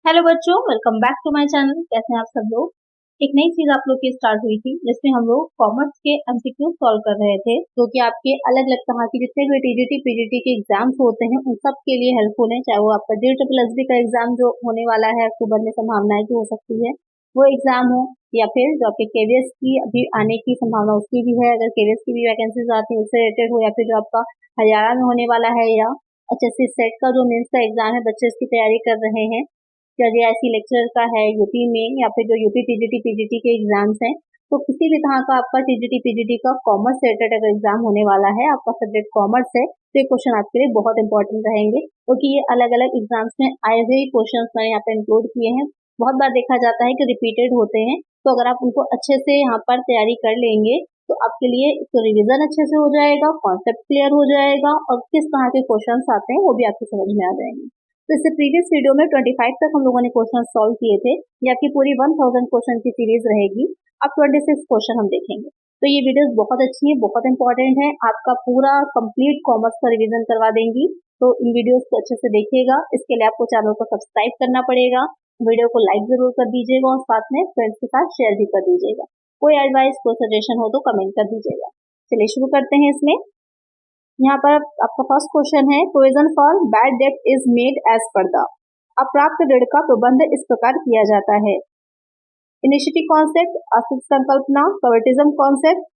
Hello बच्चों, welcome back to my channel. कैसे हैं आप सब लोग। एक नई चीज आप लोग की स्टार्ट हुई थी जिसमें हम लोग कॉमर्स के एमसीक्यू सॉल्व कर रहे थे, जो कि आपके अलग अलग तरह के जितने भी टीजीटी पीजीटी के एग्जाम्स होते हैं उन सब के लिए हेल्पफुल है। चाहे वो आपका JEE का एग्जाम जो होने वाला है अक्टूबर में, संभावना है कि हो सकती है वो एग्जाम हो, या फिर जो आपके केवीएस की अभी आने की संभावना उसकी भी है, अगर केवीएस की भी वैकेंसीज आती है उससे रिलेटेड हो, या फिर जो आपका हरियाणा में होने वाला है, या HSC सेट का जो मेंस का एग्जाम है बच्चे इसकी तैयारी कर रहे हैं, या JIC लेक्चर का है यूपी में, या फिर जो यूपी टीजीटी पीजीटी के एग्जाम्स हैं, तो किसी भी तरह का आपका टीजीटी पीजीटी का कॉमर्स से रिलेटेड अगर एग्जाम होने वाला है, आपका सब्जेक्ट कॉमर्स है, तो ये क्वेश्चन आपके लिए बहुत इंपॉर्टेंट रहेंगे, क्योंकि ये अलग अलग एग्जाम्स में आए हुए क्वेश्चन मैंने यहाँ पे इंक्लूड किए हैं। बहुत बार देखा जाता है कि रिपीटेड होते हैं, तो अगर आप उनको अच्छे से यहाँ पर तैयारी कर लेंगे तो आपके लिए तो रिविजन अच्छे से हो जाएगा, कॉन्सेप्ट क्लियर हो जाएगा, और किस तरह के क्वेश्चंस आते हैं वो भी आपको समझ में आ जाएंगे। तो इससे प्रीवियस वीडियो में 25 तक हम लोगों ने क्वेश्चन सॉल्व किए थे। ये आपकी पूरी 1000 क्वेश्चन की सीरीज रहेगी। अब 26 क्वेश्चन हम देखेंगे। तो ये वीडियोस बहुत अच्छी है, बहुत इंपॉर्टेंट है, आपका पूरा कंप्लीट कॉमर्स का रिवीजन करवा देंगी। तो इन वीडियोस को अच्छे से देखिएगा। इसके लिए आपको चैनल को सब्सक्राइब करना पड़ेगा, वीडियो को लाइक जरूर कर दीजिएगा, और साथ में फ्रेंड्स के साथ शेयर भी कर दीजिएगा। कोई एडवाइस, कोई सजेशन हो तो कमेंट कर दीजिएगा। चलिए शुरू करते हैं। इसमें यहाँ पर आपका फर्स्ट क्वेश्चन है, provision for bad debt is made as per the. अप्राप्त ऋण का प्रबंध इस प्रकार किया जाता है। इनिशिएटिव कॉन्सेप्ट, अस्तित्व संकल्पना, कवर्टिज्म कॉन्सेप्ट,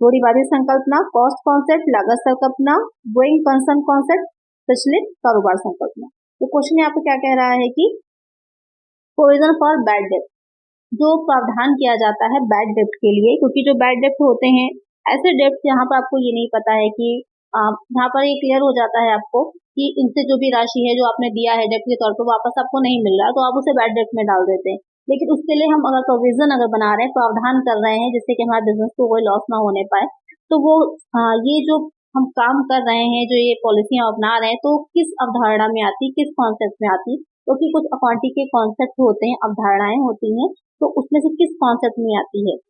रूढ़िवादी संकल्पना, कॉस्ट कॉन्सेप्ट, लागत संकल्पना, गोइंग कंसर्न कॉन्सेप्ट, प्रचलित कारोबार संकल्पना। तो क्वेश्चन यहाँ पे क्या कह रहा है कि प्रोविजन फॉर बैड डेट, जो प्रावधान किया जाता है बैड डेट के लिए, क्योंकि जो बैड डेट होते हैं ऐसे डेट यहाँ पर आपको ये नहीं पता है कि यहाँ पर ये क्लियर हो जाता है आपको कि इनसे जो भी राशि है जो आपने दिया है डेट के तौर पर वापस आपको नहीं मिल रहा है, तो आप उसे बैड डेट में डाल देते हैं। लेकिन उसके लिए हम अगर प्रोविजन अगर बना रहे हैं, प्रावधान कर रहे हैं, जिससे कि हमारे बिजनेस को कोई लॉस ना होने पाए, तो वो ये जो हम काम कर रहे हैं, जो ये पॉलिसियां अपना रहे हैं, तो किस अवधारणा में आती, किस कॉन्सेप्ट में आती, क्योंकि कुछ अकाउंटिंग के कॉन्सेप्ट होते हैं, अवधारणाएं होती हैं, तो उसमें से किस कॉन्सेप्ट में आती है।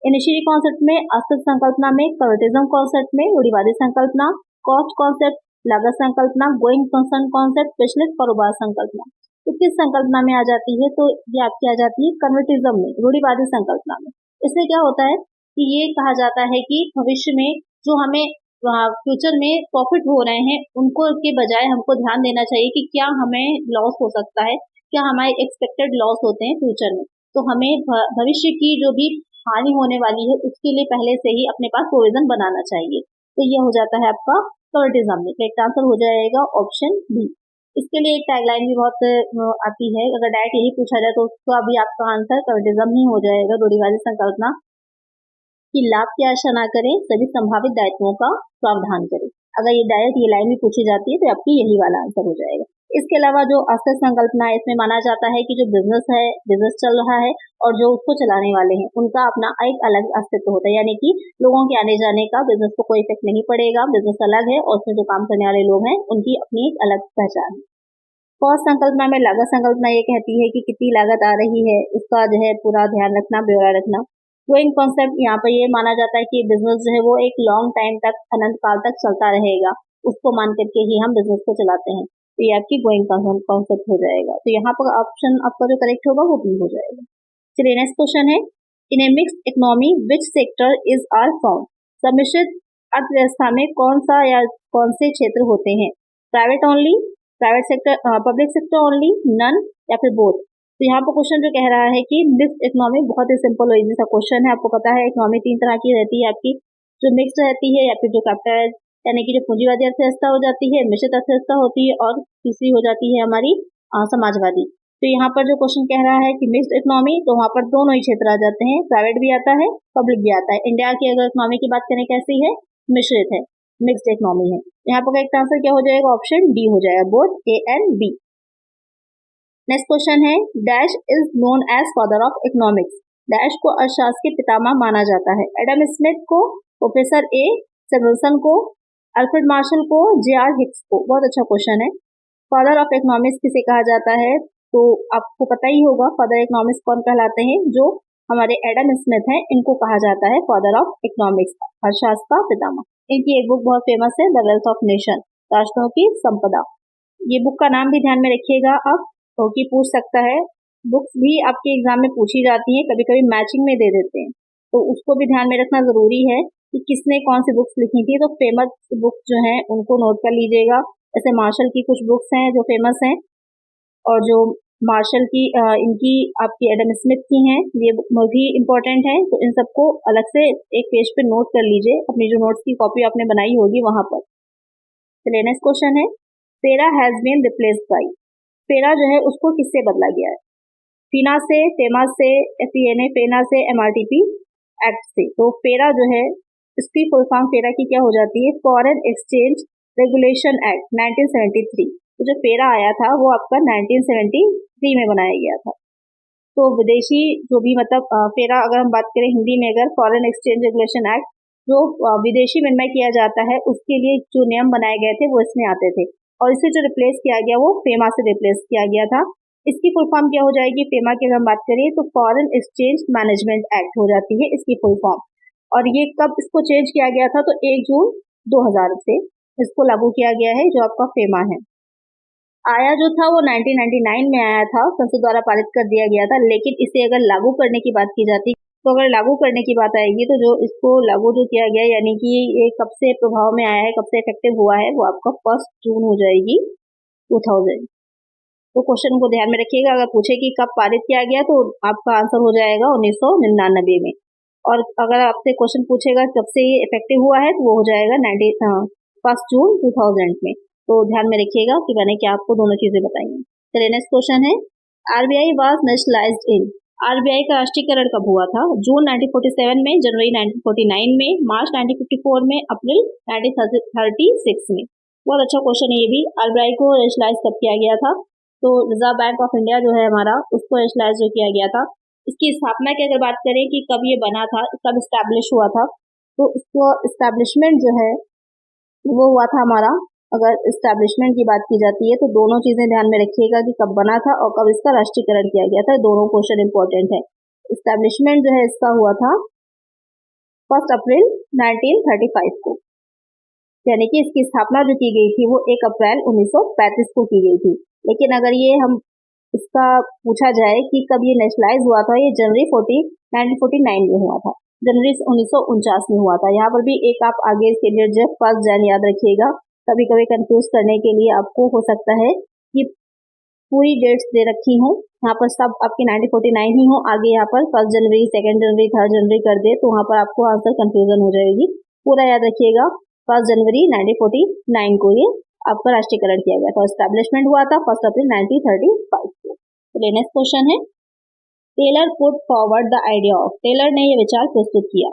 इनिशियली कॉन्सेप्ट में, अस्तित्व संकल्पना में, कवर्टिज्म कॉन्सेप्ट में, रूढ़िवादी संकल्पना, कॉस्ट कॉन्सेप्ट, लागत संकल्पना, गोइंग कंसर्न कॉन्सेप्ट, प्रचलित कारोबार संकल्पना। तो किस संकल्पना में आ जाती है, तो ये आपकी आ जाती है कन्वर्टिज्म में, रूढ़िवादी संकल्पना में। इससे क्या होता है कि ये कहा जाता है कि भविष्य में जो हमें फ्यूचर में प्रॉफिट हो रहे हैं उनको के बजाय हमको ध्यान देना चाहिए कि क्या हमें लॉस हो सकता है, क्या हमारे एक्सपेक्टेड लॉस होते हैं फ्यूचर में, तो हमें भविष्य की जो भी हानि होने वाली है उसके लिए पहले से ही अपने पास प्रोविजन बनाना चाहिए। तो ये हो जाता है आपका कवर्टिज्म में। करेक्ट आंसर हो जाएगा ऑप्शन बी। इसके लिए एक टैगलाइन भी बहुत आती है, अगर डायरेक्ट यही पूछा जाए तो उसका भी आपका आंसर कवर्टिज्म ही हो जाएगा, रूढ़िवादी संकल्पना कि लाभ की आशा ना करें, सभी संभावित दायित्वों का प्रावधान करें। अगर ये डायरेक्ट ये लाइन भी पूछी जाती है तो आपकी यही वाला आंसर हो जाएगा। इसके अलावा जो अस्तित्व संकल्पना है, इसमें माना जाता है कि जो बिजनेस है, बिजनेस चल रहा है, और जो उसको चलाने वाले हैं उनका अपना एक अलग अस्तित्व होता है, यानी कि लोगों के आने जाने का बिजनेस को कोई इफेक्ट नहीं पड़ेगा, बिजनेस अलग है और उसमें जो काम करने वाले लोग हैं उनकी अपनी एक अलग पहचान है। कॉस्ट संकल्पना में, लागत संकल्पना ये कहती है कि कितनी लागत आ रही है उसका जो है पूरा ध्यान रखना, ब्यौरा रखना। गोइंग कॉन्सेप्ट, यहाँ पर ये माना जाता है कि बिजनेस जो है वो एक लॉन्ग टाइम तक, अनंत काल तक चलता रहेगा, उसको मान करके ही हम बिजनेस को चलाते हैं, तो ये आपकी गोइंग कॉन्सेप्ट हो जाएगा। तो यहाँ पर ऑप्शन आपका जो करेक्ट होगा वो बी हो जाएगा। चलिए नेक्स्ट क्वेश्चन है, in a mixed economy which sector is are found. सम्मिश्रित अर्थव्यवस्था में कौन सा या कौन से क्षेत्र होते हैं। Private only, private sector, public sector only, none, या फिर बोथ। तो यहाँ पर क्वेश्चन जो कह रहा है कि मिक्स्ड इकोनॉमी, बहुत ही सिंपल और इजी सा क्वेश्चन है। आपको पता है इकोनॉमी 3 तरह की रहती है आपकी, जो मिक्स्ड रहती है, या फिर जो कैपिटल यानी कि जो पूंजीवादी अर्थव्यवस्था हो जाती है, मिश्रित अर्थव्यवस्था होती है, और तीसरी हो जाती है हमारी समाजवादी। तो यहाँ पर जो क्वेश्चन कह रहा है कि मिक्स्ड इकोनॉमी, तो वहाँ पर दोनों ही क्षेत्र आ जाते हैं, प्राइवेट भी आता है, पब्लिक भी आता है। इंडिया की अगर इकोनॉमी की बात करें कैसी है, मिश्रित है, मिक्स्ड इकोनॉमी है। यहाँ पर करेक्ट आंसर क्या हो जाएगा, ऑप्शन डी हो जाएगा, both A and B. Next question है, dash is known as father of economics. Dash को अर्थशास्त्र के पितामह माना जाता है। एडम स्मिथ को, प्रोफेसर ए सैमुअल्सन को, अल्फ्रेड मार्शल को, जे.आर. हिक्स को। बहुत अच्छा क्वेश्चन है। फादर ऑफ इकोनॉमिक्स किसे कहा जाता है, तो आपको पता ही होगा फादर इकोनॉमिक्स कौन कहलाते हैं, जो हमारे एडम स्मिथ हैं, इनको कहा जाता है फादर ऑफ इकोनॉमिक्स, अर्थशास्त्र का पितामह। इनकी एक बुक बहुत फेमस है, द वेल्थ ऑफ नेशन, राष्ट्रों की संपदा। ये बुक का नाम भी ध्यान में रखिएगा आप, तो कि पूछ सकता है। बुक्स भी आपके एग्जाम में पूछी जाती हैं, कभी कभी मैचिंग में दे देते हैं, तो उसको भी ध्यान में रखना जरूरी है कि किसने कौन सी बुक्स लिखी थी। तो फेमस बुक्स जो हैं उनको नोट कर लीजिएगा। जैसे मार्शल की कुछ बुक्स हैं जो फेमस हैं, और जो मार्शल की इनकी आपकी एडम स्मिथ की हैं, ये बुक भी इम्पोर्टेंट है। तो इन सबको अलग से एक पेज पे नोट कर लीजिए, अपनी जो नोट्स की कॉपी आपने बनाई होगी वहां पर। चलिए नेक्स्ट क्वेश्चन है, फेरा हैज बीन रिप्लेस्ड बाई। फेरा जो है उसको किससे बदला गया है? फीना से, फेमा से, FENA, फेना से, MRTP एक्ट से। तो फेरा जो है इसकी फुल फॉर्म फेरा की क्या हो जाती है? Foreign exchange regulation act 1973। तो जो फेरा आया था वो आपका 1973 में बनाया गया था। तो विदेशी जो भी मतलब फेरा अगर हम बात करें हिंदी में, अगर फॉरेन एक्सचेंज रेगुलेशन एक्ट, जो विदेशी विनिमय किया जाता है उसके लिए जो नियम बनाए गए थे वो इसमें आते थे, और इसे जो रिप्लेस किया गया वो फेमा से रिप्लेस किया गया था। इसकी फुल फॉर्म क्या हो जाएगी? फेमा की अगर हम बात करें तो फॉरेन एक्सचेंज मैनेजमेंट एक्ट हो जाती है इसकी फुल फॉर्म। और ये कब इसको चेंज किया गया था? तो 1 जून 2000 से इसको लागू किया गया है, जो आपका फेमा है। आया जो था वो 1999 में आया था, संसद द्वारा पारित कर दिया गया था। लेकिन इसे अगर लागू करने की बात की जाती, तो अगर लागू करने की बात आएगी तो जो इसको लागू जो किया गया, यानी कि ये कब से प्रभाव में आया है, कब से इफेक्टिव हुआ है, वो आपका 1 जून हो जाएगी 2000। तो क्वेश्चन को ध्यान में रखिएगा, अगर पूछे कि कब पारित किया गया तो आपका आंसर हो जाएगा 1999 में। और अगर आपसे क्वेश्चन पूछेगा कब से ये इफेक्टिव हुआ है तो वो हो जाएगा 1 जून 2000 में। तो ध्यान में रखिएगा कि मैंने क्या आपको दोनों चीजें बताई हैं। चलिए नेक्स्ट क्वेश्चन है, RBI was nationalised in. RBI का राष्ट्रीयकरण कब हुआ था? जून 1947 में, जनवरी 1949 में, मार्च 1954 में, अप्रैल 1936 में। बहुत अच्छा क्वेश्चन है ये भी। RBI को नेशनलाइज कब किया गया था? तो रिजर्व बैंक ऑफ इंडिया जो है हमारा, उसको नेशनलाइज जो किया गया था। इसकी स्थापना की अगर बात करें कि कब ये बना था, कब स्टैब्लिश हुआ था, तो इसको स्टैब्लिशमेंट जो है वो हुआ था हमारा, अगर इस्टेब्लिशमेंट की बात की जाती है तो दोनों चीजें ध्यान में रखिएगा कि कब बना था और कब इसका राष्ट्रीयकरण किया गया था। दोनों क्वेश्चन इंपॉर्टेंट है। इस्टेब्लिशमेंट जो है इसका हुआ था 1 अप्रैल 1935 को, यानी कि इसकी स्थापना जो की गई थी वो 1 अप्रैल 1935 को की गई थी। लेकिन अगर ये हम इसका पूछा जाए कि कब ये नेशनलाइज हुआ था, ये जनवरी 1949 में हुआ था, जनवरी 1949 में हुआ था। यहाँ पर भी एक आप आगे इसके लिए 1 जन याद रखिएगा। कभी कभी कंफ्यूज करने के लिए आपको हो सकता है कि पूरी डेट्स दे रखी हूँ, यहाँ पर सब आपकी 1949 ही हो, आगे यहाँ पर 1 जनवरी, 2 जनवरी, 3 जनवरी कर दे तो वहाँ पर आपको आंसर कंफ्यूजन हो जाएगी। पूरा याद रखिएगा, 1 जनवरी 1949 को ये आपका राष्ट्रीयकरण किया गया था। एस्टैब्लिशमेंट हुआ था 1 अप्रैल 1935 को। तो नेक्स्ट क्वेश्चन है, Taylor put forward the idea of. Taylor ने यह विचार प्रस्तुत किया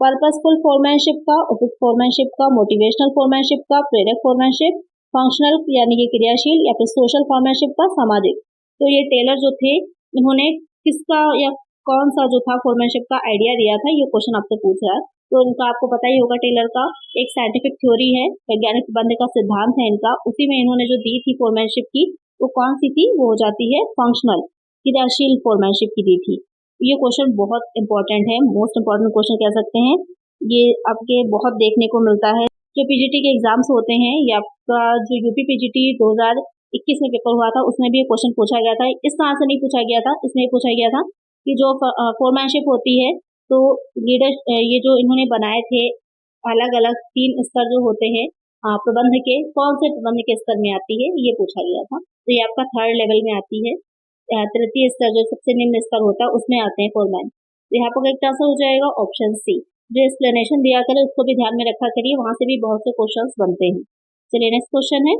पर्पसफुल फोरमैनशिप का, उपयुक्त फोरमैनशिप का, मोटिवेशनल फोरमैनशिप का, प्रेरक फोरमैनशिप, फंक्शनल यानी कि क्रियाशील, या फिर सोशल फोरमैनशिप का, सामाजिक। तो ये टेलर जो थे इन्होंने किसका या कौन सा जो था फोरमैनशिप का आइडिया दिया था, ये क्वेश्चन आपसे पूछ रहा है। तो इनका आपको पता ही होगा, टेलर का एक साइंटिफिक थ्योरी है, वैज्ञानिक प्रबंध का सिद्धांत है इनका, उसी में इन्होंने जो दी थी फोरमैनशिप की, वो कौन सी थी? वो हो जाती है फंक्शनल, क्रियाशील फोरमैनशिप की दी थी। ये क्वेश्चन बहुत इंपॉर्टेंट है, मोस्ट इंपॉर्टेंट क्वेश्चन कह सकते हैं। ये आपके बहुत देखने को मिलता है जो पीजीटी के एग्जाम्स होते हैं, या आपका जो यूपी पीजीटी 2021 में पेपर हुआ था उसमें भी ये क्वेश्चन पूछा गया था। इस तरह से नहीं पूछा गया था, इसमें पूछा गया था कि जो फोरमैनशिप होती है, तो लीडर ये जो इन्होंने बनाए थे अलग अलग 3 स्तर जो होते हैं प्रबंध के, कौन से प्रबंध के स्तर में आती है, ये पूछा गया था। तो ये आपका 3rd लेवल में आती है। तृतीय स्तर जो सबसे निम्न स्तर होता है उसमें आते हैं फोरमैन। तो यहाँ पर एक आंसर हो जाएगा ऑप्शन सी। जो एक्सप्लेनेशन दिया करें उसको भी ध्यान में रखा करिए, वहां से भी बहुत से क्वेश्चंस बनते हैं। चलिए नेक्स्ट क्वेश्चन है,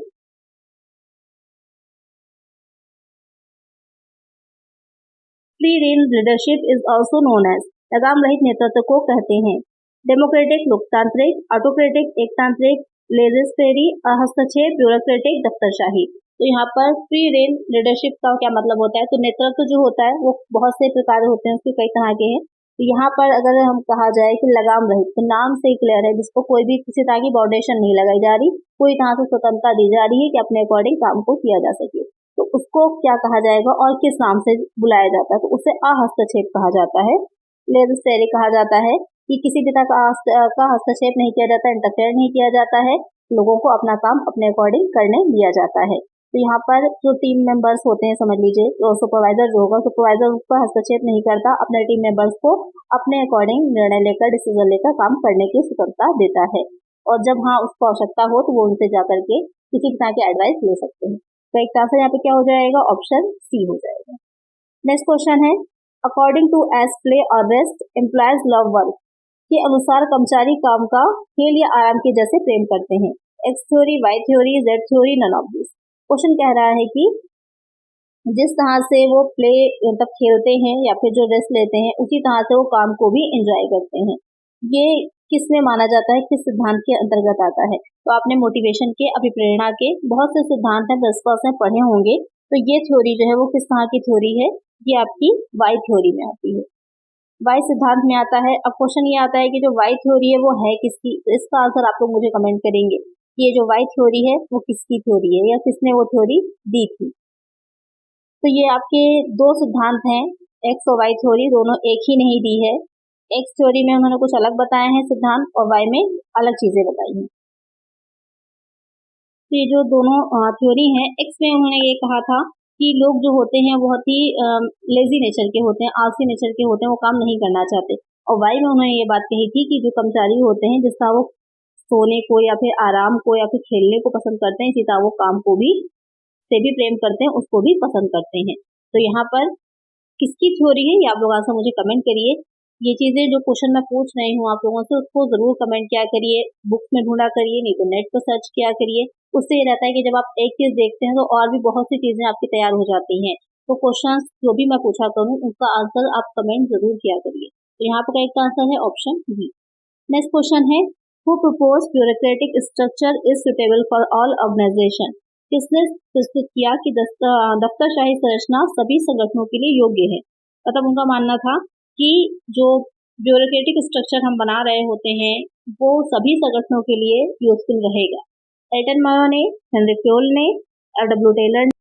free rein leadership is also known as. लगाम रहित नेतृत्व को कहते हैं डेमोक्रेटिक लोकतांत्रिक, ऑटोक्रेटिक एकतांत्रिक, लेजिस फेरी हस्तक्षेप, ब्यूरोक्रेटिक दफ्तरशाही। तो यहाँ पर फ्री रेन लीडरशिप का क्या मतलब होता है? तो नेतृत्व जो होता है वो बहुत से प्रकार होते हैं, उसके कई तरह के हैं। तो यहाँ पर अगर हम कहा जाए कि लगाम रहित, तो नाम से ही क्लियर है, जिसको कोई भी किसी तरह की बाउंडेशन नहीं लगाई जा रही, पूरी तरह से स्वतंत्रता दी जा रही है कि अपने अकॉर्डिंग काम को किया जा सके, तो उसको क्या कहा जाएगा और किस नाम से बुलाया जाता है? तो उसे अहस्तक्षेप कहा जाता है, लेजिस्लेरी कहा जाता है कि किसी भी तरह का हस्तक्षेप नहीं किया जाता, इंटरफेयर नहीं किया जाता है, लोगों को अपना काम अपने अकॉर्डिंग करने दिया जाता है। तो यहाँ पर जो टीम मेंबर्स होते हैं, समझ लीजिए जो सुपरवाइजर जो होगा, सुपरवाइजर उस पर हस्तक्षेप नहीं करता, अपने टीम मेंबर्स को अपने अकॉर्डिंग निर्णय लेकर, डिसीजन लेकर काम करने की स्वतंत्रता देता है। और जब हाँ उसको आवश्यकता हो तो वो उनसे जाकर के किसी भी तरह की एडवाइस ले सकते हैं। तो एक आंसर यहाँ पे क्या हो जाएगा, ऑप्शन सी हो जाएगा। नेक्स्ट क्वेश्चन है, अकॉर्डिंग टू एस प्ले और रेस्ट एम्प्लॉयज लव वर्क के अनुसार कर्मचारी काम का खेल या आराम के जैसे प्रेम करते हैं। X theory, Y theory, Z theory, none of this. Question कह रहा है कि जिस तरह से वो प्ले मतलब खेलते हैं या फिर जो रेस्ट लेते हैं, उसी तरह से वो काम को भी एंजॉय करते हैं। ये किस में माना जाता है, किस सिद्धांत के अंतर्गत आता है? तो आपने मोटिवेशन के, अभिप्रेरणा के बहुत से सिद्धांत हैं, प्रिंसिपल्स हैं, पढ़े होंगे। तो ये थ्योरी जो है वो किस तरह की थ्योरी है, ये आपकी वाई थ्योरी में आती है, वाई सिद्धांत में आता है। अब क्वेश्चन ये आता है कि जो वाई थ्योरी है वो है किसकी, तो इसका आंसर आप लोग मुझे कमेंट करेंगे। ये जो वाई थ्योरी है वो किसकी थ्योरी है या किसने वो थ्योरी दी थी। तो ये आपके दो सिद्धांत हैं, एक्स और वाई थ्योरी, दोनों एक ही नहीं दी है। एक्स थ्योरी में उन्होंने कुछ अलग बताए हैं सिद्धांत, और वाई में अलग चीजें बताई हैं। तो ये जो दोनों थ्योरी हैं, एक्स में उन्होंने ये कहा था कि लोग जो होते हैं बहुत ही लेजी नेचर के होते हैं, आलसी नेचर के होते हैं, वो काम नहीं करना चाहते। और वाई में उन्होंने ये बात कही थी कि जो कर्मचारी होते हैं, जिस तरह वो सोने को या फिर आराम को या फिर खेलने को पसंद करते हैं, इसी तरह वो काम को भी से भी प्रेम करते हैं, उसको भी पसंद करते हैं। तो यहाँ पर किसकी थ्योरी है ये आप लोग आंसर मुझे कमेंट करिए। ये चीजें जो क्वेश्चन मैं पूछ रही हूँ आप लोगों से, उसको जरूर कमेंट किया करिए, बुक्स में ढूंढा करिए, नहीं तो नेट पर सर्च किया करिए। उससे ये रहता है कि जब आप एक चीज देखते हैं तो और भी बहुत सी चीजें आपकी तैयार हो जाती हैं। तो क्वेश्चन जो भी मैं पूछा करूँ उसका आंसर आप कमेंट जरूर किया करिए। तो यहाँ पर एक आंसर है ऑप्शन बी। नेक्स्ट क्वेश्चन है, who propose bureaucratic structure is suitable for all organisation. किसने प्रस्तुत किया कि दफ्तरशाही संरचना सभी संगठनों के लिए योग्य है। मतलब उनका मानना था कि जो ब्यूरोक्रेटिक स्ट्रक्चर हम बना रहे होते हैं वो सभी संगठनों के लिए यूजफुल रहेगा। एल्टन मायो ने, हेनरी फ्योल ने, डब्ल्यू टेलर ने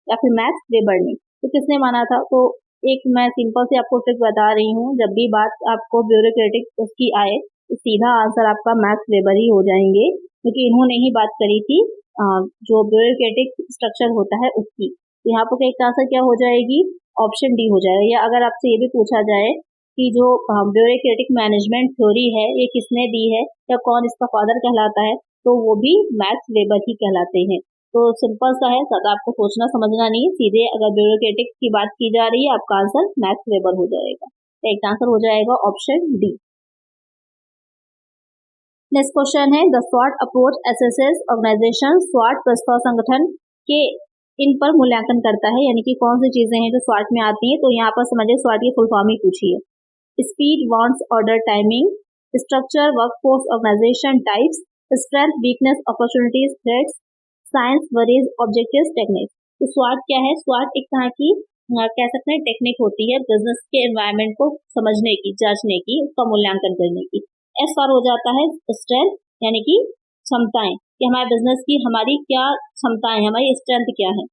या फिर मैक्स वेबर ने। तो किसने माना था? तो एक मैं सिंपल से आपको ट्रिक बता रही हूँ, जब भी बात आपको ब्यूरोक्रेटिक उसकी आए तो सीधा आंसर आपका मैक्स वेबर ही हो जाएंगे, क्योंकि इन्होंने ही बात करी थी जो ब्यूरोक्रेटिक स्ट्रक्चर होता है उसकी। तो यहाँ पर एक आंसर क्या हो जाएगी, ऑप्शन डी हो जाएगा। या अगर आपसे ये भी पूछा जाए कि जो ब्यूरोक्रेटिक मैनेजमेंट थ्योरी है ये किसने दी है या कौन इसका फादर कहलाता है, तो वो भी मैक्स वेबर ही कहलाते हैं। तो सिंपल सा है, ज्यादा आपको सोचना समझना नहीं है, सीधे अगर ब्यूरोक्रेटिक की बात की जा रही है आपका आंसर मैक्स वेबर हो जाएगा। तो एक आंसर हो जाएगा ऑप्शन डी। नेक्स्ट क्वेश्चन है, द स्वॉट अप्रोच एसेसेस ऑर्गेनाइजेशन। स्वॉट प्रस्ताव संगठन के इन पर मूल्यांकन करता है, यानी कि कौन सी चीजें हैं जो स्वॉट में आती हैं। तो यहाँ पर समझिए स्वॉट की फुल फॉर्म ही पूछिए। Speed, wants, order, timing, structure, workforce, organisation types, strength, weakness, opportunities, threats, science, worries, objectives, techniques. तो स्वॉट क्या है? स्वॉट एक तरह की कह सकते हैं टेक्निक होती है बिजनेस के एनवायरनमेंट को समझने की, जांचने की, उसका मूल्यांकन करने की। एस फॉर हो जाता है स्ट्रेंथ, यानी कि क्षमताएं, कि हमारे बिजनेस की हमारी क्या क्षमताएं, हमारी स्ट्रेंथ क्या है।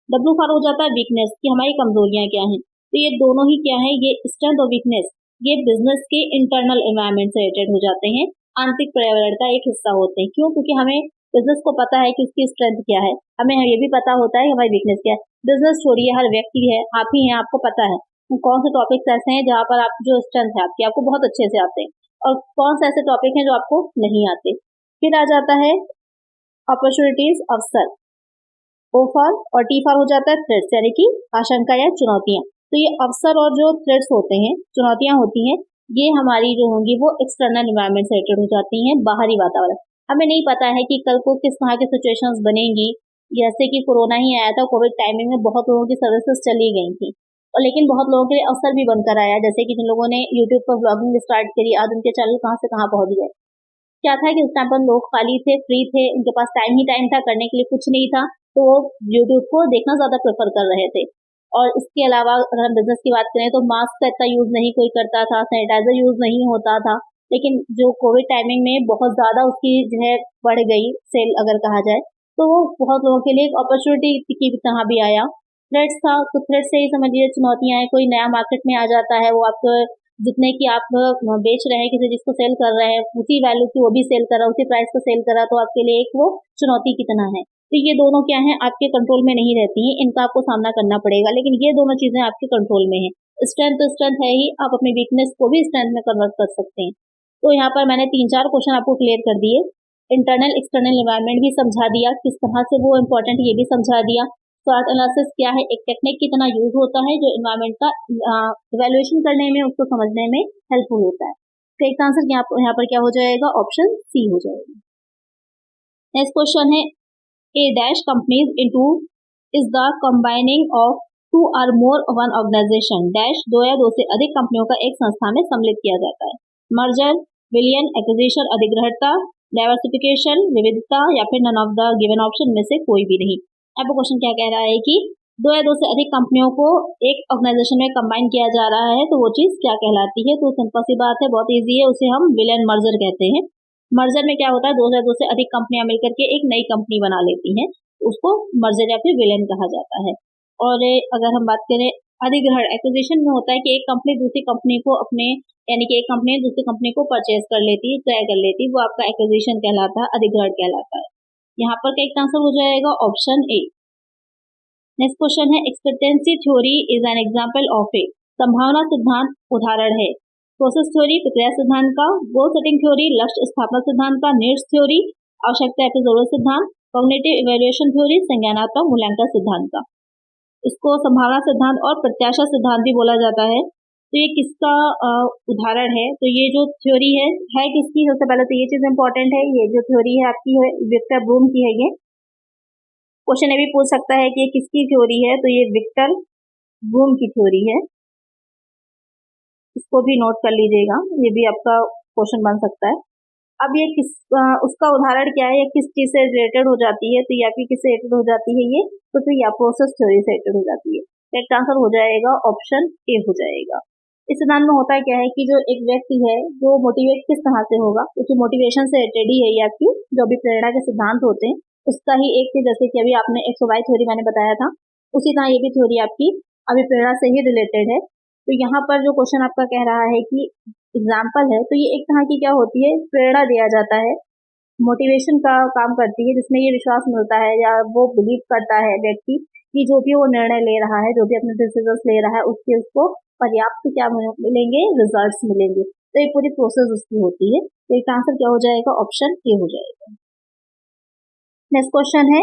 डब्ल्यू फॉर हो जाता है वीकनेस, कि हमारी कमजोरियां क्या हैं। तो ये दोनों ही क्या है, ये स्ट्रेंथ और वीकनेस ये बिजनेस के इंटरनल एनवायरनमेंट से रिलेटेड हो जाते हैं, आंतरिक पर्यावरण का एक हिस्सा होते हैं। क्यों? क्योंकि हमें बिजनेस को पता है कि उसकी स्ट्रेंथ क्या है, हमें ये भी पता होता है हमारी वीकनेस क्या है। बिजनेस छोड़िए, हर व्यक्ति है, आप ही हैं, आपको पता है कौन से टॉपिक्स ऐसे हैं जहाँ पर आप जो स्ट्रेंथ है आपकी, आपको बहुत अच्छे से आते हैं, और कौन से ऐसे टॉपिक हैं जो आपको नहीं आते। फिर आ जाता है अपॉर्चुनिटीज, अवसर, ओ फॉर, और टी फॉर हो जाता है थ्रेट्स, यानी कि आशंका या चुनौतियां। तो ये अवसर और जो थ्रेट्स होते हैं, चुनौतियां होती हैं, ये हमारी जो होंगी वो एक्सटर्नल एनवायरनमेंट से रिलेटेड हो जाती हैं, बाहरी वातावरण। हमें नहीं पता है कि कल को किस तरह की सिचुएशंस बनेंगी। जैसे कि कोरोना ही आया था, कोविड टाइमिंग में बहुत लोगों की सर्विसेज चली गई थी, और लेकिन बहुत लोगों के लिए अवसर भी बनकर आया, जैसे कि जिन लोगों ने यूट्यूब पर ब्लॉगिंग स्टार्ट करी, आज उनके चैनल कहाँ से कहाँ पहुंच गए। क्या था कि उस टाइम पर लोग खाली थे, फ्री थे, उनके पास टाइम ही टाइम था, करने के लिए कुछ नहीं था, तो वो यूट्यूब को देखना ज्यादा प्रेफर कर रहे थे। और इसके अलावा अगर हम बिजनेस की बात करें तो मास्क का इतना यूज नहीं कोई करता था, सैनिटाइजर यूज नहीं होता था। लेकिन जो कोविड टाइमिंग में बहुत ज्यादा उसकी जो है बढ़ गई सेल अगर कहा जाए, तो वो बहुत लोगों के लिए एक अपॉर्चुनिटी की तरह भी आया। थ्रेड्स था, तो थ्रेड से ही समझिए चुनौतियां हैं, कोई नया मार्केट में आ जाता है, वो आपको जितने की आप बेच रहे हैं, किसी जिसको सेल कर रहे हैं उसी वैल्यू की वो भी सेल कर रहा है, उसी प्राइस को सेल कर रहा है, तो आपके लिए एक वो चुनौती की तरह है। तो ये दोनों क्या है, आपके कंट्रोल में नहीं रहती हैं, इनका आपको सामना करना पड़ेगा। लेकिन ये दोनों चीजें आपके कंट्रोल में है। स्ट्रेंथ तो स्ट्रेंथ है ही, आप अपनी वीकनेस को भी स्ट्रेंथ में कन्वर्ट कर सकते हैं। तो यहाँ पर मैंने 3-4 क्वेश्चन आपको क्लियर कर दिए। इंटरनल एक्सटर्नल एनवायरनमेंट भी समझा दिया, किस तरह से वो इम्पोर्टेंट ये भी समझा दिया। स्वॉट एनालिसिस क्या है, एक टेक्निक की तरह यूज होता है जो एनवायरनमेंट का इवैल्यूएशन करने में, उसको समझने में हेल्पफुल होता है। तो एक आंसर यहाँ पर क्या हो जाएगा, ऑप्शन सी हो जाएगा। नेक्स्ट क्वेश्चन है, A dash companies into is the combining of two or more one organization dash, दो या दो से अधिक कंपनियों का एक संस्था में सम्मिलित किया जाता है। मर्जर, विलियन, एक्विजिशन, अधिग्रहणता, डाइवर्सिफिकेशन, विविधता, या फिर none of the given option में से कोई भी नहीं। अब क्वेश्चन क्या कह रहा है कि दो या दो से अधिक कंपनियों को एक ऑर्गेनाइजेशन में कंबाइन किया जा रहा है, तो वो चीज क्या कहलाती है। तो सिंपल सी बात है, बहुत ईजी है, उसे हम विलियन मर्जर कहते हैं। मर्जर में क्या होता है, दो से अधिक कंपनियां मिलकर के एक नई कंपनी बना लेती हैं, उसको मर्जर या फिर विलेन कहा जाता है। और अगर हम बात करें अधिग्रहण, एक्विजिशन में होता है कि एक कंपनी दूसरी कंपनी को अपने, यानी कि एक कंपनी दूसरी कंपनी को परचेज कर लेती है, क्रय कर लेती है, वो आपका एक्विजिशन कहलाता है, अधिग्रहण कहलाता है। यहाँ पर करेक्ट आंसर हो जाएगा ऑप्शन ए। नेक्स्ट क्वेश्चन है, expectancy theory is an example of A, संभावना सिद्धांत उदाहरण है। प्रोसेस थ्योरी, प्रक्रिया सिद्धांत का। गोल सेटिंग थ्योरी, लक्ष्य स्थापना सिद्धांत का। नीड्स थ्योरी, आवश्यकता या फिर जरूरत सिद्धांत। कॉग्निटिव इवैल्यूएशन थ्योरी, संज्ञानात्मक मूल्यांकन सिद्धांत का। इसको संभावना सिद्धांत और प्रत्याशा सिद्धांत भी बोला जाता है। तो ये किसका उदाहरण है, तो ये जो थ्योरी है किसकी, सबसे पहले तो ये चीज इंपॉर्टेंट है, ये जो थ्योरी है आपकी है विक्टर ब्लूम की है। ये क्वेश्चन ये भी पूछ सकता है कि ये किसकी थ्योरी है, तो ये विक्टर ब्लूम की थ्योरी है, इसको भी नोट कर लीजिएगा, ये भी आपका क्वेश्चन बन सकता है। अब ये उसका उदाहरण क्या है, ये किस चीज से रिलेटेड हो जाती है, तो ये आपकी किससे रिलेटेड हो जाती है, ये तो फिर या प्रोसेस थ्योरी से रिलेटेड हो जाती है। करेक्ट आंसर हो जाएगा ऑप्शन ए हो जाएगा। इस सिद्धांत में होता है क्या है कि जो एक व्यक्ति है वो मोटिवेट किस तरह से होगा, क्योंकि मोटिवेशन से रिलेटेड ही है ये आपकी जो भी प्रेरणा के सिद्धांत होते हैं उसका ही एक चीज, जैसे कि अभी आपने XY थ्योरी मैंने बताया था, उसी तरह ये भी थ्योरी आपकी अभिप्रेरणा से ही रिलेटेड है। तो यहाँ पर जो क्वेश्चन आपका कह रहा है कि एग्जाम्पल है, तो ये एक तरह की क्या होती है, प्रेरणा दिया जाता है, मोटिवेशन का काम करती है, जिसमें ये विश्वास मिलता है या वो बिलीव करता है व्यक्ति कि जो भी वो निर्णय ले रहा है, जो भी अपने डिसीजन ले रहा है, उसके उसको पर्याप्त क्या मिलेंगे, रिजल्ट्स मिलेंगे। तो ये पूरी प्रोसेस उसकी होती है। तो इसका आंसर क्या हो जाएगा, ऑप्शन ए हो जाएगा। नेक्स्ट क्वेश्चन है,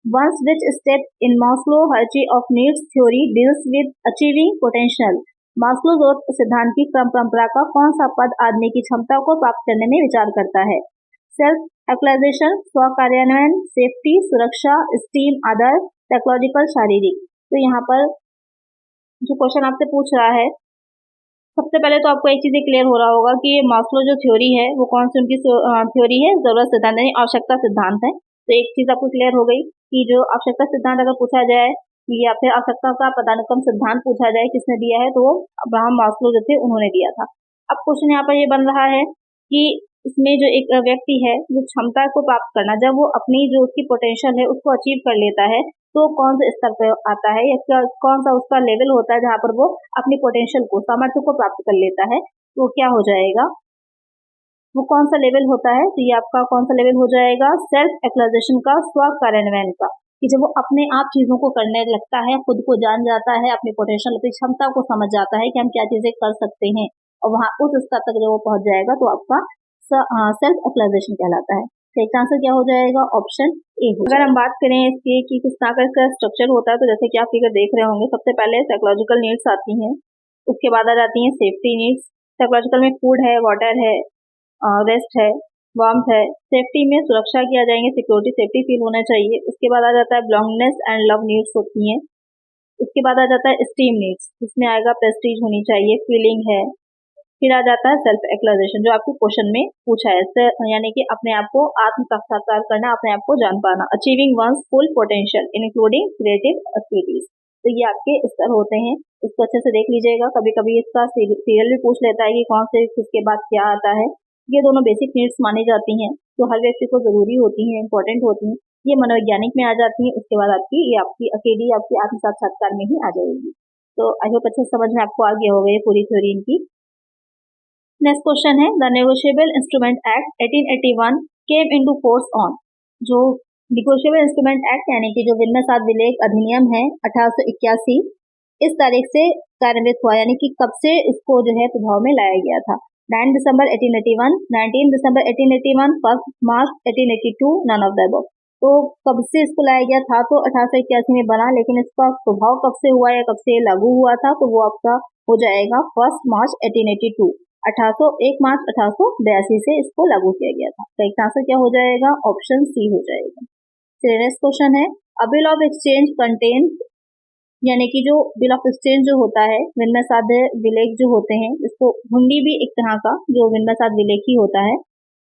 once which step in Maslow hierarchy of needs theory deals with achieving potential, Maslow सिद्धांत की क्रम परंपरा का कौन सा पद आदमी की क्षमता को प्राप्त करने में विचार करता है। सेल्फ एक्चुअलाइजेशन, स्व कार्यान्वयन, सेफ्टी, सुरक्षा, स्टीम, अदर, साइकोलॉजिकल, शारीरिक। तो यहाँ पर जो क्वेश्चन आपसे पूछ रहा है, सबसे पहले तो आपको एक चीज क्लियर हो रहा होगा कि ये मास्लो जो थ्योरी है वो कौन सी उनकी थ्योरी है, जरूरत सिद्धांत यानी आवश्यकता सिद्धांत है। तो एक चीज आपको क्लियर हो गई कि जो आवश्यकता सिद्धांत अगर पूछा जाए या फिर आवश्यकता का पदानुक्रम सिद्धांत पूछा जाए किसने दिया है, तो वो अब्राहम मास्लो जो थे उन्होंने दिया था। अब क्वेश्चन यहाँ पर ये बन रहा है कि इसमें जो एक व्यक्ति है जो क्षमता को प्राप्त करना, जब वो अपनी जो उसकी पोटेंशियल है उसको अचीव कर लेता है, तो कौन से स्तर पर आता है या कौन सा उसका लेवल होता है जहाँ पर वो अपनी पोटेंशियल को, सामर्थ्य को प्राप्त कर लेता है, तो क्या हो जाएगा, वो कौन सा लेवल होता है। तो ये आपका कौन सा लेवल हो जाएगा, सेल्फ एक्चुअलाइजेशन का, स्व कार्यान्वयन का, कि जब वो अपने आप चीजों को करने लगता है, खुद को जान जाता है, अपनी पोटेंशियल अपनी क्षमता को समझ जाता है कि हम क्या चीजें कर सकते हैं, और वहां उस स्तर तक जब वो पहुंच जाएगा तो आपका सेल्फ एक्चुअलाइजेशन कहलाता है। तो इसका आंसर क्या हो जाएगा, ऑप्शन ए। अगर हम बात करें इसकी कि किस तरह का इसका स्ट्रक्चर होता है, तो जैसे कि आप फिगर देख रहे होंगे, सबसे पहले साइकोलॉजिकल नीड्स आती हैं, उसके बाद आ जाती हैं सेफ्टी नीड्स। साइकोलॉजिकल में फूड है, वाटर है, रेस्ट है, वार्मथ है। सेफ्टी में सुरक्षा की आ जाएंगे, सिक्योरिटी सेफ्टी फील होना चाहिए। उसके बाद आ जाता है बिलोंगिंगनेस एंड लव नीड्स होती हैं। उसके बाद आ जाता है स्टीम नीड्स, जिसमें आएगा प्रेस्टीज होनी चाहिए, फीलिंग है। फिर आ जाता है सेल्फ एक्चुअलाइजेशन जो आपको क्वेश्चन में पूछा है, यानी कि अपने आप को आत्म साक्षात्कार करना, अपने आप को जान पाना, achieving one's full potential including creative activities. तो ये आपके स्तर होते हैं, इसको अच्छे से देख लीजिएगा। कभी कभी इसका सीरियल भी पूछ लेता है कि कौन से किसके बाद क्या आता है। ये दोनों बेसिक नीड्स मानी जाती हैं, जो हर व्यक्ति को जरूरी होती हैं, इंपॉर्टेंट होती हैं। ये मनोवैज्ञानिक में आ जाती हैं, उसके बाद ये आपकी अकेली आपकी आत्म साक्षात्कार में ही आ जाएगी। तो आई होप अच्छे समझ में आपको आ गया होगा ये पूरी थ्योरी इनकी। नेक्स्ट क्वेश्चन है, the negotiable instrument act 1881 came into force on, जो निगोशिएबल इंस्ट्रूमेंट एक्ट यानी कि जो विनिमय साध विलेख अधिनियम है 1881 इस तारीख से कार्यान्वित हुआ, यानी कि कब से इसको जो है प्रभाव में लाया गया था। 9 दिसंबर 1881, 19 दिसंबर 1881, 1 मार्च 1882, नन ऑफ द अबव। तो कब से इसको लाया गया था, तो 1881 में बना, लेकिन इसका प्रभाव कब से हुआ या कब से लागू हुआ था, तो वो आपका हो जाएगा 1 मार्च 1882। 1 मार्च 1882 से इसको लागू किया गया था। तो इसका आंसर क्या हो जाएगा, ऑप्शन सी हो जाएगा। नेक्स्ट क्वेश्चन है, अ बिल ऑफ एक्सचेंज कंटेन्स, यानी कि जो बिल ऑफ एक्सचेंज जो होता है, विनिमय साध विलेख जो होते हैं, इसको हुंडी भी एक तरह का जो विनिमय साध विलेख ही होता है,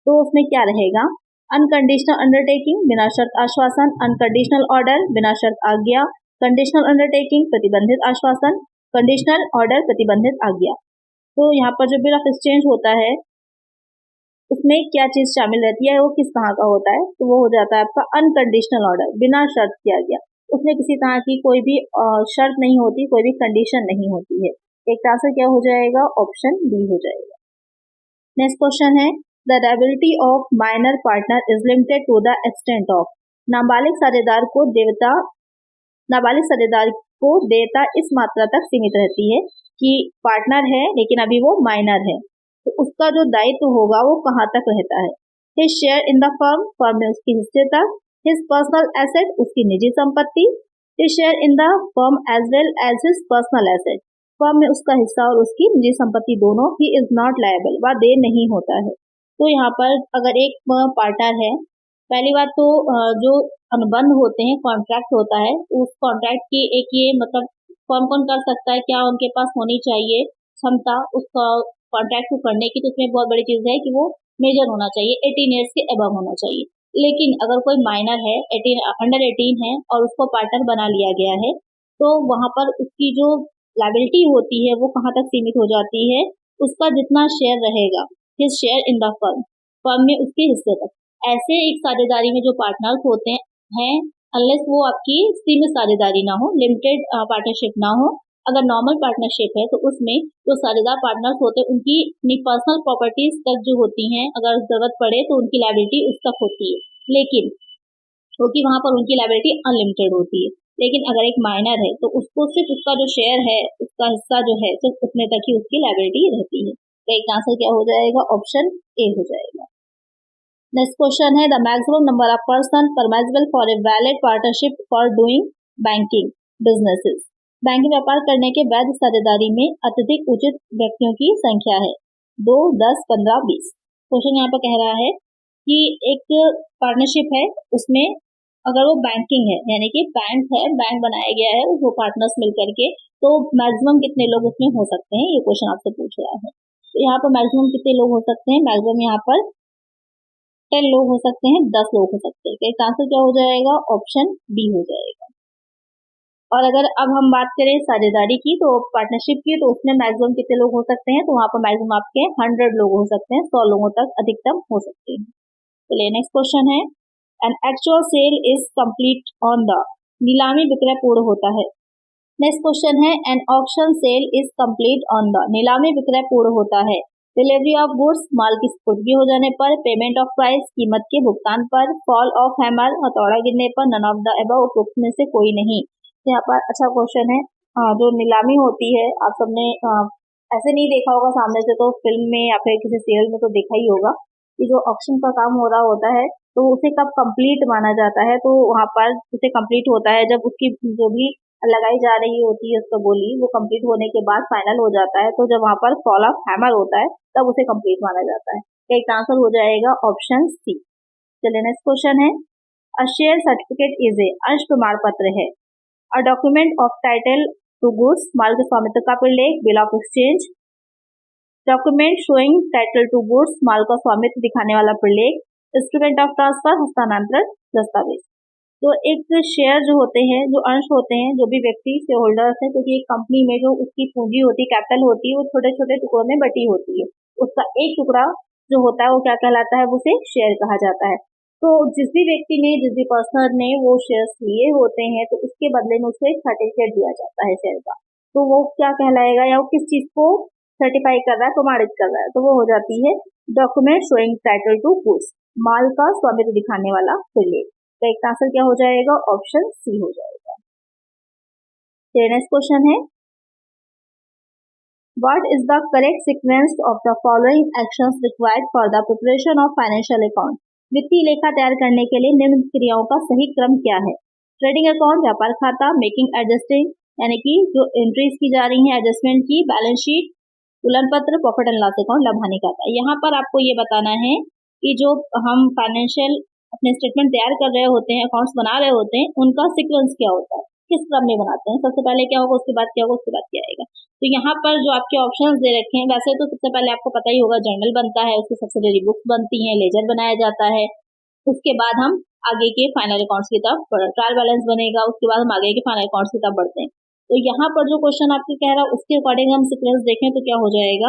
तो उसमें क्या रहेगा, अनकंडीशनल अंडरटेकिंग बिना शर्त आश्वासन, अनकंडीशनल ऑर्डर बिना शर्त आज्ञा, कंडीशनल अंडरटेकिंग प्रतिबंधित आश्वासन, कंडीशनल ऑर्डर प्रतिबंधित आज्ञा। तो यहाँ पर जो बिल ऑफ एक्सचेंज होता है उसमें क्या चीज शामिल रहती है, वो किस तरह का होता है, तो वो हो जाता है आपका अनकंडीशनल ऑर्डर, बिना शर्त किया गया, उसमें किसी तरह की कोई भी शर्त नहीं होती, कोई भी कंडीशन नहीं होती है। एक आंसर क्या हो जाएगा, ऑप्शन बी हो जाएगा। नेक्स्ट क्वेश्चन है, the liability of minor partner is limited to the extent of, नाबालिग साझेदार को देयता इस मात्रा तक सीमित रहती है कि पार्टनर है लेकिन अभी वो माइनर है, तो उसका जो दायित्व होगा वो कहाँ तक रहता है। His share in the firm में उसकी हिस्से तक, हिज पर्सनल एसेट उसकी निजी संपत्ति, his share in the firm as well as his personal asset, firm में उसका हिस्सा और उसकी निजी संपत्ति दोनों, ही इज नॉट लायबल, वह देय नहीं होता है। तो यहाँ पर अगर एक पार्टनर है, पहली बात तो जो अनुबंध होते हैं, कॉन्ट्रैक्ट होता है, उस कॉन्ट्रैक्ट की एक ये मतलब कौन कौन कर सकता है, क्या उनके पास होनी चाहिए क्षमता उसका कॉन्ट्रैक्ट को करने की, तो उसमें बहुत बड़ी चीज है कि वो मेजर होना चाहिए, 18 ईयर्स के अबव होना चाहिए। लेकिन अगर कोई माइनर है, अंडर 18 है और उसको पार्टनर बना लिया गया है, तो वहां पर उसकी जो लायबिलिटी होती है वो कहाँ तक सीमित हो जाती है, उसका जितना शेयर रहेगा, his share in the firm में उसके हिस्से तक। ऐसे एक साझेदारी में जो पार्टनर्स होते हैं अनलेस वो आपकी सीमित साझेदारी ना हो, लिमिटेड पार्टनरशिप ना हो, अगर नॉर्मल पार्टनरशिप है तो उसमें जो साझेदार पार्टनर्स होते हैं उनकी अपनी पर्सनल प्रॉपर्टीज तक जो होती हैं, अगर जरूरत पड़े तो उनकी लायबिलिटी उस तक होती है, लेकिन क्योंकि वहां पर उनकी लायबिलिटी अनलिमिटेड होती है। लेकिन अगर एक माइनर है तो उसको सिर्फ उसका जो शेयर है, उसका हिस्सा जो है, सिर्फ उतने तक ही उसकी लायबिलिटी रहती है। तो एक आंसर क्या हो जाएगा, ऑप्शन ए हो जाएगा। नेक्स्ट क्वेश्चन है, the maximum number of person permissible for a valid partnership for doing banking businesses, banking व्यापार करने के वैध साझेदारी में अत्यधिक उचित व्यक्तियों की संख्या है 2, 10, 15, 20। क्वेश्चन यहाँ पर कह रहा है कि एक पार्टनरशिप है, उसमें अगर वो बैंकिंग है, यानी कि बैंक है, बैंक बनाया गया है वो पार्टनर्स मिलकर के, तो मैक्सिमम कितने लोग उसमें हो सकते हैं, ये क्वेश्चन आपसे पूछ रहा है। तो यहाँ पर मैक्सिमम कितने लोग हो सकते हैं, मैक्सिमम यहाँ पर 10 लोग हो सकते हैं, 10 लोग हो सकते हैं। इसका आंसर क्या हो जाएगा, ऑप्शन बी हो जाएगा। और अगर अब हम बात करें साझेदारी की, तो पार्टनरशिप की, तो उसमें मैक्सिमम कितने लोग हो सकते हैं, तो वहां पर मैक्सिमम आपके 100 लोग हो सकते हैं, 100 लोगों तक अधिकतम हो सकते हैं। चलिए नेक्स्ट क्वेश्चन है, an actual sale is complete on the, नीलामी विक्रय पूर्ण होता है। नेक्स्ट क्वेश्चन है, an auction sale is complete on the, नीलामी विक्रय पूर्ण होता है। डिलीवरी ऑफ गुड्स, माल की स्पुर्दगी हो जाने पर, पेमेंट ऑफ प्राइस, कीमत के भुगतान पर, फॉल ऑफ हैमर, हथौड़ा गिरने पर, नन ऑफ द अबव, उपरोक्त में से कोई नहीं। तो यहाँ पर अच्छा क्वेश्चन है, जो नीलामी होती है, आप सबने ऐसे नहीं देखा होगा सामने से, तो फिल्म में या फिर किसी सीरियल में तो देखा ही होगा कि जो ऑक्शन का काम हो रहा होता है तो उसे कब कंप्लीट माना जाता है, तो वहां पर उसे कंप्लीट होता है जब उसकी जो भी लगाई जा रही होती है उसका बोली, वो कंप्लीट होने के बाद फाइनल हो जाता है, तो जब वहां पर फॉल ऑफ हैमर होता है तब उसे कंप्लीट माना जाता है। तो एक आंसर हो जाएगा ऑप्शन सी। चलिए नेक्स्ट क्वेश्चन है, a share certificate is A, अंश प्रमाण पत्र है, a document of title to goods, माल के स्वामित्व का प्रलेख, bill of exchange, document showing title to goods, माल का स्वामित्व दिखाने वाला प्रलेख, इंस्ट्रूमेंट ऑफ ट्रांसफर, हस्तांतरण दस्तावेज। तो एक शेयर जो होते हैं, जो अंश होते हैं, जो भी व्यक्ति शेयर होल्डर्स है, क्योंकि एक कंपनी में जो उसकी पूंजी होती है, कैपिटल होती है, वो छोटे छोटे टुकड़ों में बटी होती है, उसका एक टुकड़ा जो होता है वो क्या कहलाता है, उसे शेयर कहा जाता है। तो जिस भी व्यक्ति ने, जिस भी पर्सन ने वो शेयर्स लिए होते हैं, तो उसके बदले में उसको एक सर्टिफिकेट दिया जाता है शेयर का, तो वो क्या कहलाएगा, या वो किस चीज को सर्टिफाई कर रहा है, प्रमाणित कर रहा है, तो वो हो जाती है document showing title to goods, माल का स्वामित्व दिखाने वाला प्रलेख। करेक्ट आंसर क्या हो जाएगा? ऑप्शन सी हो जाएगा। नेक्स्ट क्वेश्चन है, what is the correct sequence of the following actions required for the preparation of financial account? वित्तीय लेखा तैयार करने के लिए निम्न क्रियाओं का सही क्रम क्या है? ट्रेडिंग अकाउंट, व्यापार खाता, मेकिंग एडजस्टिंग यानी कि जो एंट्रीज की जा रही हैं एडजस्टमेंट की, बैलेंस शीट, तुलन पत्र, प्रॉफिट एंड लॉस अकाउंट, लाभानी खाता। यहाँ पर आपको ये बताना है कि जो हम फाइनेंशियल अपने स्टेटमेंट तैयार कर रहे होते हैं, अकाउंट्स बना रहे होते हैं, उनका सीक्वेंस क्या होता है, किस क्रम में बनाते हैं, सबसे पहले क्या होगा, उसके बाद क्या होगा, उसके बाद क्या आएगा। तो यहाँ पर जो आपके ऑप्शंस दे रखे हैं, वैसे तो सबसे पहले आपको पता ही होगा जर्नल बनता है, उसकी सब्सिडरी बुक्स बनती हैं, लेजर बनाया जाता है, उसके बाद हम आगे के फाइनल अकाउंट्स की तरफ ट्रायल बैलेंस बनेगा, उसके बाद हम आगे के फाइनल अकाउंट्स की तरफ बढ़ते हैं। तो यहाँ पर जो क्वेश्चन आपके कह रहा है उसके अकॉर्डिंग हम सीक्वेंस देखें तो क्या हो जाएगा,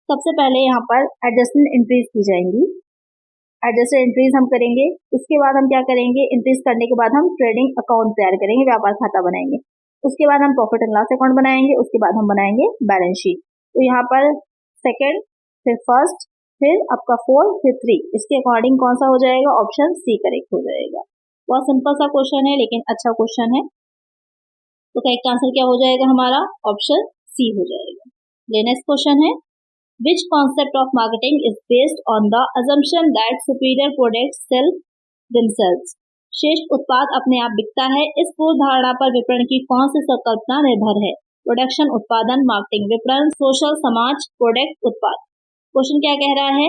सबसे पहले यहाँ पर एडजस्टमेंट एंट्रीज की जाएंगी, एडजस्टेड एंट्रीज हम करेंगे, उसके बाद हम क्या करेंगे, एंट्रीज करने के बाद हम ट्रेडिंग अकाउंट तैयार करेंगे, व्यापार खाता बनाएंगे, उसके बाद हम प्रॉफिट एंड लॉस अकाउंट बनाएंगे, उसके बाद हम बनाएंगे बैलेंस शीट। तो यहाँ पर सेकेंड, फिर फर्स्ट, फिर आपका 4, फिर 3, इसके अकॉर्डिंग कौन सा हो जाएगा, ऑप्शन सी करेक्ट हो जाएगा। बहुत सिंपल सा क्वेश्चन है लेकिन अच्छा क्वेश्चन है। तो करेक्ट आंसर क्या हो जाएगा हमारा, ऑप्शन सी हो जाएगा। नेक्स्ट क्वेश्चन है, which concept of marketing is based on the assumption that superior products sell themselves? श्रेष्ठ उत्पाद अपने आप बिकता है, इस पूर्व धारणा पर विपणन की कौन सी संकल्पना निर्भर है? प्रोडक्शन, उत्पादन, मार्केटिंग, विपणन, सोशल, समाज, प्रोडक्ट, उत्पाद। क्वेश्चन क्या कह रहा है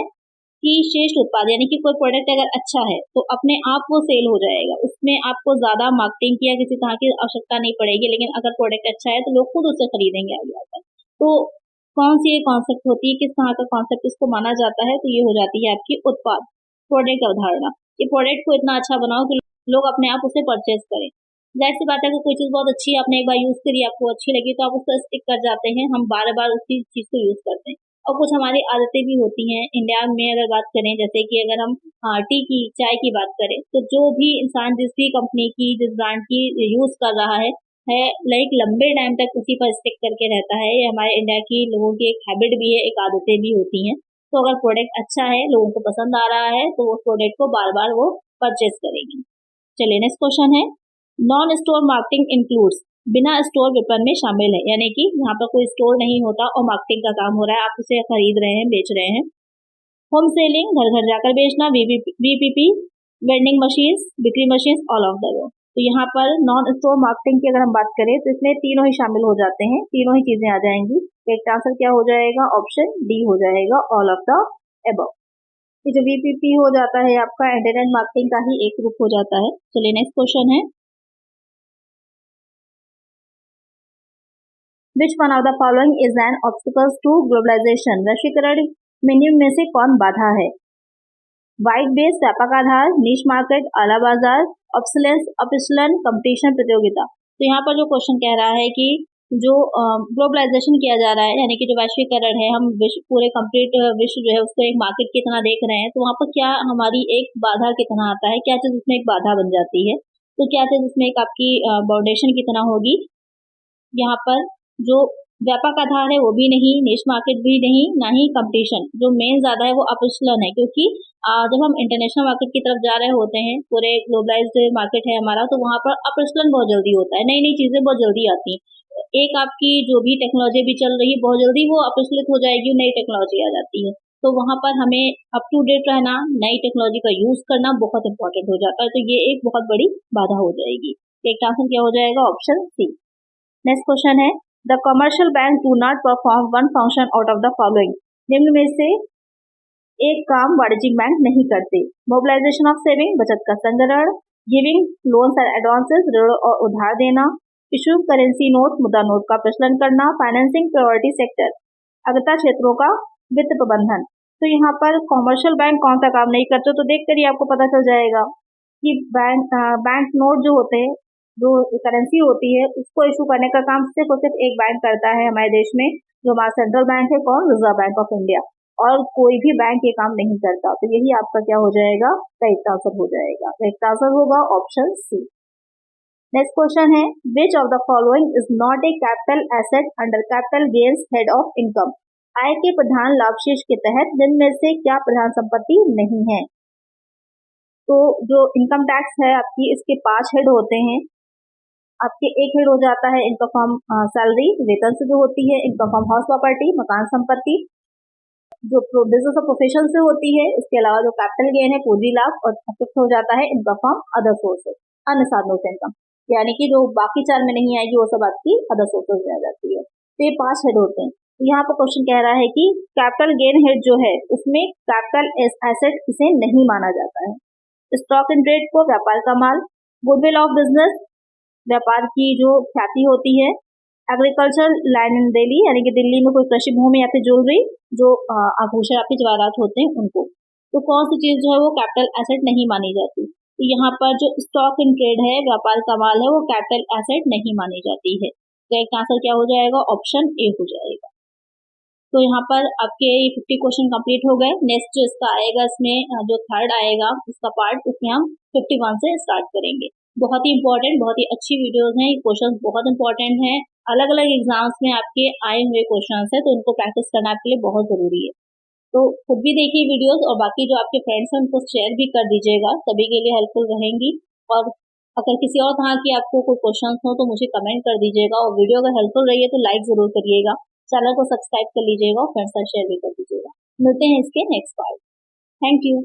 कि श्रेष्ठ उत्पाद यानी कि कोई प्रोडक्ट अगर अच्छा है तो अपने आप वो सेल हो जाएगा, उसमें आपको ज्यादा मार्केटिंग की या किसी तरह की आवश्यकता नहीं पड़ेगी, लेकिन अगर प्रोडक्ट अच्छा है तो लोग खुद उसे खरीदेंगे आगे आकर। तो कौन सी ये कॉन्सेप्ट होती है, किस तरह का कॉन्सेप्ट इसको माना जाता है, तो ये हो जाती है आपकी उत्पाद, प्रोडक्ट अवधारणा। ये प्रोडक्ट को इतना अच्छा बनाओ कि लोग अपने आप उसे परचेज करें। जाहिर सी बात है कि कोई चीज बहुत अच्छी है, आपने एक बार यूज करी, आपको अच्छी लगी तो आप उस पर स्टिक कर जाते हैं, हम बार बार उसी चीज को यूज करते हैं। और कुछ हमारी आदतें भी होती हैं। इंडिया में अगर बात करें, जैसे कि अगर हम टी की, चाय की बात करें, तो जो भी इंसान जिस भी कंपनी की, जिस ब्रांड की यूज कर रहा है लाइक लंबे टाइम तक उसी पर स्टिक करके रहता है। ये हमारे इंडिया की लोगों की एक हैबिट भी है, एक आदतें भी होती हैं। तो अगर प्रोडक्ट अच्छा है, लोगों को पसंद आ रहा है, तो वो प्रोडक्ट को बार बार वो परचेज करेंगे। चलिए नेक्स्ट क्वेश्चन है, नॉन स्टोर मार्केटिंग इंक्लूड्स, बिना स्टोर विपणन में शामिल है, यानी कि यहाँ पर कोई स्टोर नहीं होता और मार्केटिंग का काम हो रहा है, आप उसे खरीद रहे हैं, बेच रहे हैं। होम सेलिंग, घर घर जाकर बेचना, वीपीपी, वेंडिंग मशीन, बिक्री मशीन, ऑल ऑफ द। तो यहाँ पर नॉन स्टोर मार्केटिंग की अगर हम बात करें तो इसमें तीनों ही शामिल हो जाते हैं, तीनों ही चीजें आ जाएंगी। करेक्ट आंसर क्या हो जाएगा, ऑप्शन डी हो जाएगा, ऑल ऑफ द अबव। ये जो वीपीपी हो जाता है आपका इंटरनेट मार्केटिंग का ही एक रूप हो जाता है। चलिए नेक्स्ट क्वेश्चन है, which one of the following is an obstacles to globalisation? वैश्वीकरण में निम्न में से कौन बाधा है? वाइट बेस, व्यापक आधार, नीश मार्केट, आला बाजार, अपसलन, कंपटीशन, प्रतियोगिता। तो यहाँ पर जो क्वेश्चन कह रहा है कि जो ग्लोबलाइजेशन किया जा रहा है, यानी कि जो वैश्वीकरण है, हम पूरे कंप्लीट विश्व जो है उसको एक मार्केट की तरह देख रहे हैं, तो वहाँ पर क्या हमारी एक बाधा की तरह आता है, क्या चीज उसमें एक बाधा बन जाती है, तो क्या चीज उसमें एक आपकी बाउंडेशन की तरह होगी। यहाँ पर जो व्यापक आधार है वो भी नहीं, निश मार्केट भी नहीं, ना ही कंपटीशन। जो मेन ज्यादा है वो अपसलन है, क्योंकि जब हम इंटरनेशनल मार्केट की तरफ जा रहे होते हैं, पूरे ग्लोबलाइज्ड मार्केट है हमारा, तो वहाँ पर अपसलन बहुत जल्दी होता है, नई नई चीजें बहुत जल्दी आती हैं। एक आपकी जो भी टेक्नोलॉजी भी चल रही है बहुत जल्दी वो अपसलित हो जाएगी, नई टेक्नोलॉजी आ जाती है, तो वहाँ पर हमें अप टू डेट रहना, नई टेक्नोलॉजी का यूज करना बहुत इंपॉर्टेंट हो जाता है, तो ये एक बहुत बड़ी बाधा हो जाएगी। एक आंसर क्या हो जाएगा, ऑप्शन सी। नेक्स्ट क्वेश्चन है, the commercial bank do not perform one function out of the following. निम्न में से एक काम वाणिज्यिक बैंक नहीं करते। मोबिलाइजेशन ऑफ सेविंग, बचत का संग्रहण, गिविंग लोन्स एंड एडवांसेस, ऋण और उधार देना, इशू करेंसी नोट, मुद्रा नोट का प्रचलन करना, फाइनेंसिंग प्रायोरिटी सेक्टर, अग्रता क्षेत्रों का वित्त प्रबंधन। तो यहाँ पर कॉमर्शियल बैंक कौन सा काम नहीं करते, तो देखकर ही आपको पता चल जाएगा कि बैंक नोट जो होते हैं, जो करेंसी होती है, उसको इशू करने का काम सिर्फ और सिर्फ एक बैंक करता है हमारे देश में, जो हमारा सेंट्रल बैंक है, कौन, रिजर्व बैंक ऑफ इंडिया, और कोई भी बैंक ये काम नहीं करता। तो यही आपका क्या हो जाएगा, करेक्ट आंसर हो जाएगा। करेक्ट आंसर होगा ऑप्शन सी। नेक्स्ट क्वेश्चन है, which of the following is not a capital asset under capital gains head of income? आय के प्रधान लाभ शीर्ष के तहत निम्न में से क्या प्रधान संपत्ति नहीं है? तो जो इनकम टैक्स है आपकी, इसके 5 हेड होते हैं। आपके एक हेड हो जाता है इनकम फ्रॉम सैलरी, वेतन से जो होती है, इनकम फ्रॉम हाउस प्रॉपर्टी, मकान संपत्ति, जो बिजनेस और प्रोफेशन से होती है। इसके अलावा जो कैपिटल गेन है, पूंजी लाभ, और फिफ्थ हो जाता है इनकम फ्रॉम अदर सोर्सेज, अन्य साधनों से इनकम, यानी कि जो बाकी 4 में नहीं आएगी वो सब आपकी अदर सोर्सेज में आ जाती है। तो ये 5 हेड होते हैं। तो यहाँ पर क्वेश्चन कह रहा है कि कैपिटल गेन हेड जो है उसमें कैपिटल एसेट इसे नहीं माना जाता है। स्टॉक इन ट्रेड को व्यापार का माल, गुडविल ऑफ बिजनेस व्यापार की जो ख्याति होती है, एग्रीकल्चर लैंड इन दिल्ली, यानी कि दिल्ली में कोई कृषि भूमि या फिर ज्वेलरी, जो आभूषण आपके जवाहरात होते हैं उनको। तो कौन सी चीज जो है वो कैपिटल एसेट नहीं मानी जाती। तो यहाँ पर जो स्टॉक इन ट्रेड है, व्यापार का माल है, वो कैपिटल एसेट नहीं मानी जाती है। तो एक आंसर क्या हो जाएगा, ऑप्शन ए हो जाएगा। तो यहाँ पर आपके 50 क्वेश्चन कंप्लीट हो गए। नेक्स्ट जो इसका आएगा, इसमें जो थर्ड आएगा इसका पार्ट, उसमें हम 51 से स्टार्ट करेंगे। बहुत ही इंपॉर्टेंट, बहुत ही अच्छी वीडियोस हैं, ये क्वेश्चन बहुत इंपॉर्टेंट हैं, अलग अलग एग्जाम्स में आपके आए हुए क्वेश्चन है, तो इनको प्रैक्टिस करना आपके लिए बहुत जरूरी है। तो खुद भी देखिए वीडियोस, और बाकी जो आपके फ्रेंड्स हैं उनको शेयर भी कर दीजिएगा, सभी के लिए हेल्पफुल रहेंगी। और अगर किसी और तरह की आपको कोई क्वेश्चन हो तो मुझे कमेंट कर दीजिएगा, और वीडियो अगर हेल्पफुल रही है तो लाइक जरूर करिएगा, चैनल को सब्सक्राइब कर लीजिएगा और फ्रेंड्स से शेयर भी कर दीजिएगा। मिलते हैं इसके नेक्स्ट पार्ट। Thank you.